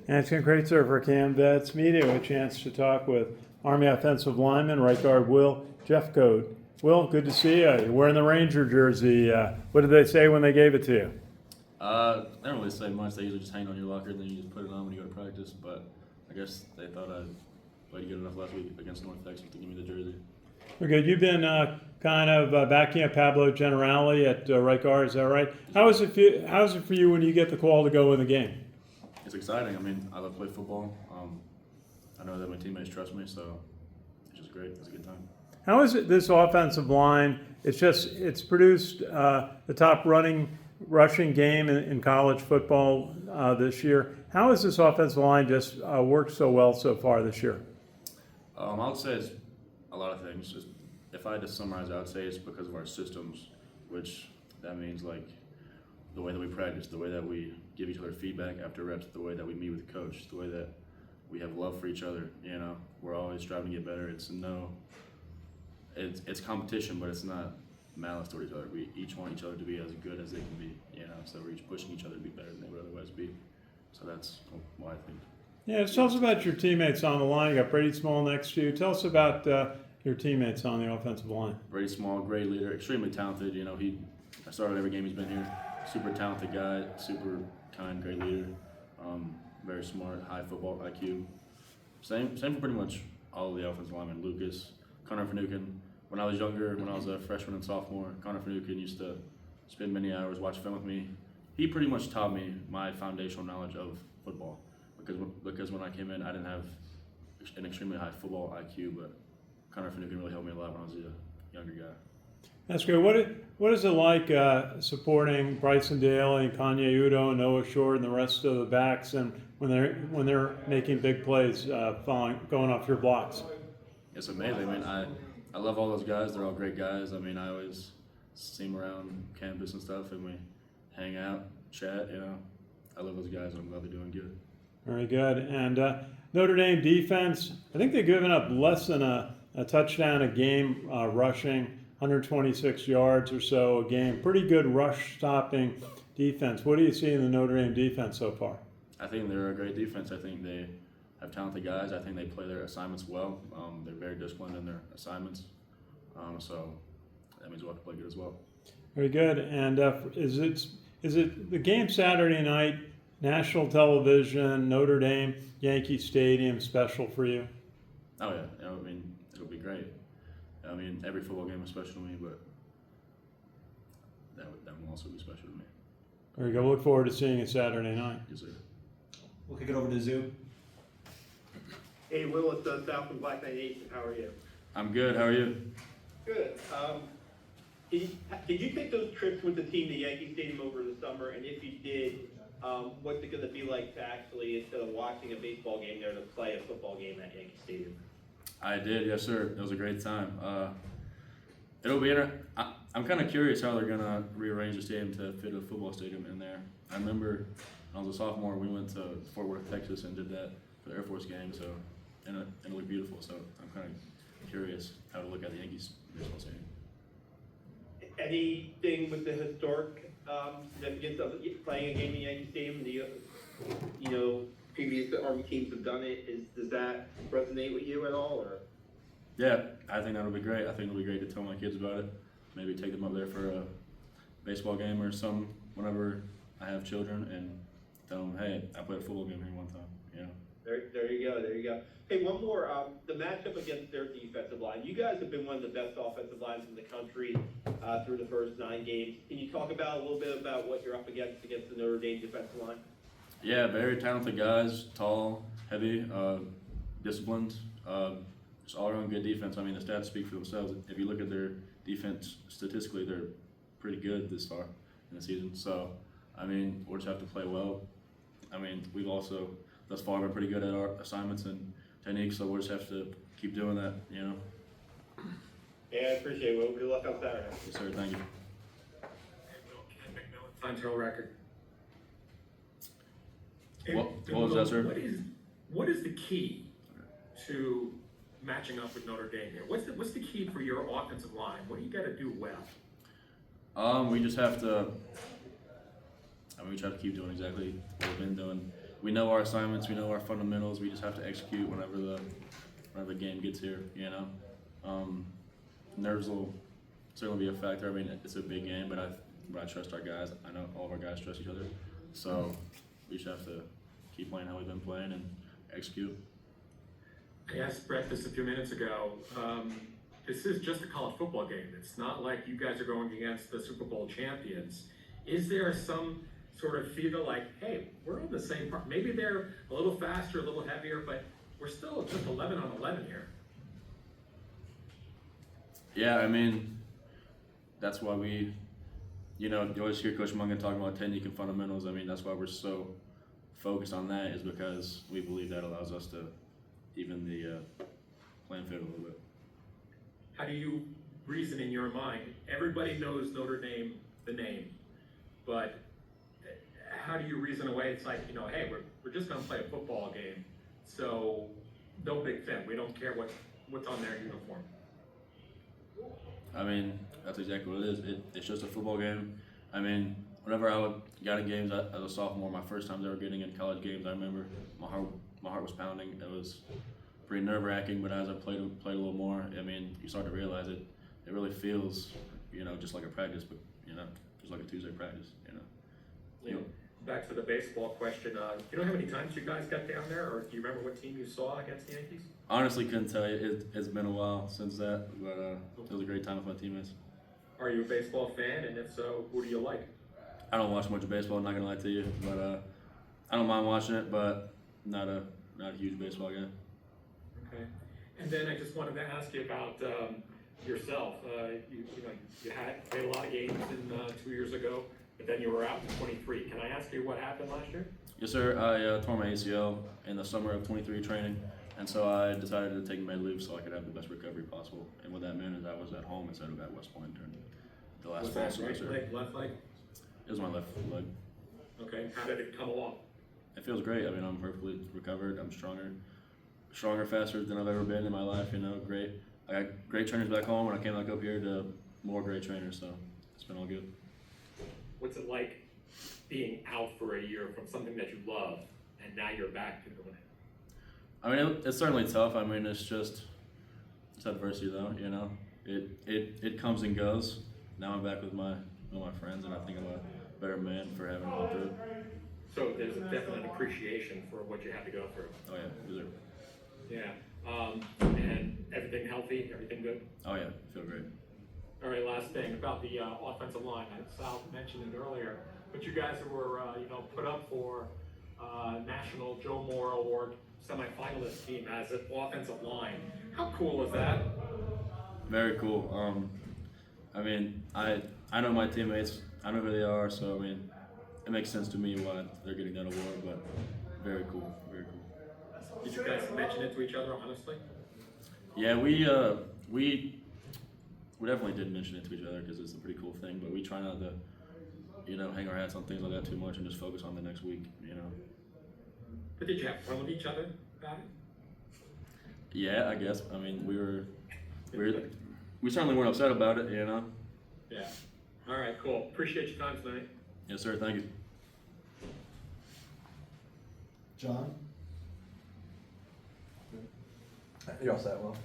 And it's been great, sir, for Cam Vets Media, a chance to talk with Army offensive lineman, right guard Will Jeffcoat. Will, good to see you. You're wearing the Ranger jersey. What did they say when they gave it to you? They don't really say much. They usually just hang on your locker, and then you just put it on when you go to practice. But I guess they thought I played good enough last week against North Texas to give me the jersey. Okay, you've been kind of backing up Pablo Generali at right guard, is that right? How is it for you when you get the call to go in the game? It's exciting. I mean, I love to play football. I know that my teammates trust me, so it's just great. It's a good time. How is it this offensive line? It's produced the top rushing game in college football this year. How has this offensive line just worked so well so far this year? I would say it's a lot of things. Just, if I had to summarize, I would say it's because of our systems, which that means like the way that we practice, the way that we give each other feedback after reps, the way that we meet with the coach, the way that we have love for each other. You know, we're always striving to get better. It's competition, but it's not malice toward each other. We each want each other to be as good as they can be. You know, so we're each pushing each other to be better than they would otherwise be. So that's why I think. Yeah, tell us about your teammates on the line. You got Brady Small next to you. Tell us about your teammates on the offensive line. Brady Small, great leader, extremely talented. You know, I started every game he's been here. Super talented guy, super kind, great leader. Very smart, high football IQ. Same for pretty much all of the offensive linemen. Lucas, Connor Finucane. When I was younger, when I was a freshman and sophomore, Connor Finucane used to spend many hours watching film with me. He pretty much taught me my foundational knowledge of football. Because when I came in, I didn't have an extremely high football IQ, but Connor Finucane really helped me a lot when I was a younger guy. That's great. What is it like supporting Bryson Daly and Kanye Udo and Noah Short and the rest of the backs, and when they're making big plays, going off your blocks? It's amazing. I mean, I love all those guys. They're all great guys. I mean, I always see them around campus and stuff, and we hang out, chat. You know, I love those guys, and I'm glad they're doing good. Very good. And Notre Dame defense, I think they've given up less than a touchdown a game rushing, 126 yards or so a game. Pretty good rush stopping defense. What do you see in the Notre Dame defense so far? I think they're a great defense. I think they have talented guys. I think they play their assignments well. They're very disciplined in their assignments. So that means we'll have to play good as well. Very good. And is it the game Saturday night, national television, Notre Dame, Yankee Stadium, special for you? Oh yeah, you know, I mean, it'll be great. I mean, every football game is special to me, but that will also be special to me. Very good. Look forward to seeing you Saturday night. Yes, sir. We'll kick it over to Zoo. Hey, Will, it's Sal from Black Knight Nation. How are you? I'm good. How are you? Good. Did you take those trips with the team to Yankee Stadium over the summer? And if you did, what's it going to be like to actually, instead of watching a baseball game there, to play a football game at Yankee Stadium? I did, yes, sir. It was a great time. It'll be I'm kind of curious how they're gonna rearrange the stadium to fit a football stadium in there. I remember when I was a sophomore, we went to Fort Worth, Texas, and did that for the Air Force game. So, and it looked beautiful. So I'm kind of curious how to look at the Yankees baseball stadium. Anything with the historic significance of playing a game in Yankee Stadium? You know, previous Army teams have done it. Does that resonate with you at all, or? Yeah, I think that'll be great. I think it'll be great to tell my kids about it. Maybe take them up there for a baseball game or some whenever I have children, and tell them, hey, I played a football game here one time. You know. There you go. Hey, one more. The matchup against their defensive line. You guys have been one of the best offensive lines in the country through the first 9 games. Can you talk about a little bit about what you're up against the Notre Dame defensive line? Yeah, very talented guys, tall, heavy, disciplined, just all around good defense. I mean, the stats speak for themselves. If you look at their defense statistically, they're pretty good this far in the season. So, I mean, we'll just have to play well. I mean, we've also thus far been pretty good at our assignments and techniques, so we'll just have to keep doing that, you know. Yeah, I appreciate it. Well, good luck on Saturday. Yes, sir. Thank you. Time trial record. What was that, sir? What is the key to matching up with Notre Dame here? What's the key for your offensive line? What do you got to do well? We just have to. I mean, we try to keep doing exactly what we've been doing. we know our assignments, we know our fundamentals. We just have to execute whenever the game gets here. You know, nerves will certainly be a factor. I mean, it's a big game, but I trust our guys. I know all of our guys trust each other, so we just have to keep playing how we've been playing and execute. I asked Brett this a few minutes ago. This is just a college football game. It's not like you guys are going against the Super Bowl champions. Is there some sort of feel like, hey, we're on the same part? Maybe they're a little faster, a little heavier, but we're still just 11 on 11 here. Yeah, I mean, that's why you always hear Coach Mungan talking about technique and fundamentals. I mean, that's why we're so focused on that, is because we believe that allows us to even the playing field a little bit. How do you reason in your mind? Everybody knows Notre Dame, the name, but how do you reason away? It's like, hey, we're just going to play a football game, so no big thing. We don't care what's on their uniform. I mean, that's exactly what it is. It's just a football game. I mean, whenever I got in games as a sophomore, my first time ever getting in college games, I remember my heart was pounding. It was pretty nerve-wracking, but as I played a little more, I mean, you start to realize it really feels, just like a practice, but, just like a Tuesday practice, Back to the baseball question. You know how many times you guys got down there, or do you remember what team you saw against the Yankees? Honestly, couldn't tell you. It's been a while since that, but it was a great time with my teammates. Are you a baseball fan, and if so, who do you like? I don't watch much baseball, I'm not gonna lie to you, but I don't mind watching it, but not a huge baseball guy. Okay. And then I just wanted to ask you about yourself. You had played a lot of games in 2 years ago, but then you were out in 23. Can I ask you what happened last year? Yes, sir. I tore my ACL in the summer of 23 training, and so I decided to take med leave so I could have the best recovery possible. And what that meant is I was at home instead of at West Point during the last fall semester. Right leg, left leg? It was my left leg. Okay. How did it come along? It feels great. I mean, I'm perfectly recovered. I'm stronger, faster than I've ever been in my life. Great. I got great trainers back home, and I came back up here to more great trainers. So it's been all good. What's it like being out for a year from something that you love, and now you're back to doing it? I mean, it's certainly tough. I mean, it's adversity though. It comes and goes. Now I'm back with my friends, and I think I'm a better man for having gone through it. So there's definitely an appreciation for what you had to go through. Oh yeah, deserve. Yeah. And everything healthy, everything good? Oh yeah, feel great. All right, last thing about the offensive line. Sal mentioned it earlier, but you guys were, put up for National Joe Moore Award semifinalist team as an offensive line. How cool is that? Very cool. I mean, I know my teammates. I know who they are. So I mean, it makes sense to me why they're getting that award. But very cool, very cool. Did you guys mention it to each other, honestly? Yeah, we definitely did mention it to each other because it's a pretty cool thing. But we try not to, hang our hats on things like that too much and just focus on the next week. But did you have fun with each other about it? Yeah, I guess. I mean, we certainly weren't upset about it. Yeah. All right, cool. Appreciate your time tonight. Yes, sir. Thank you. John? You're all set, Will.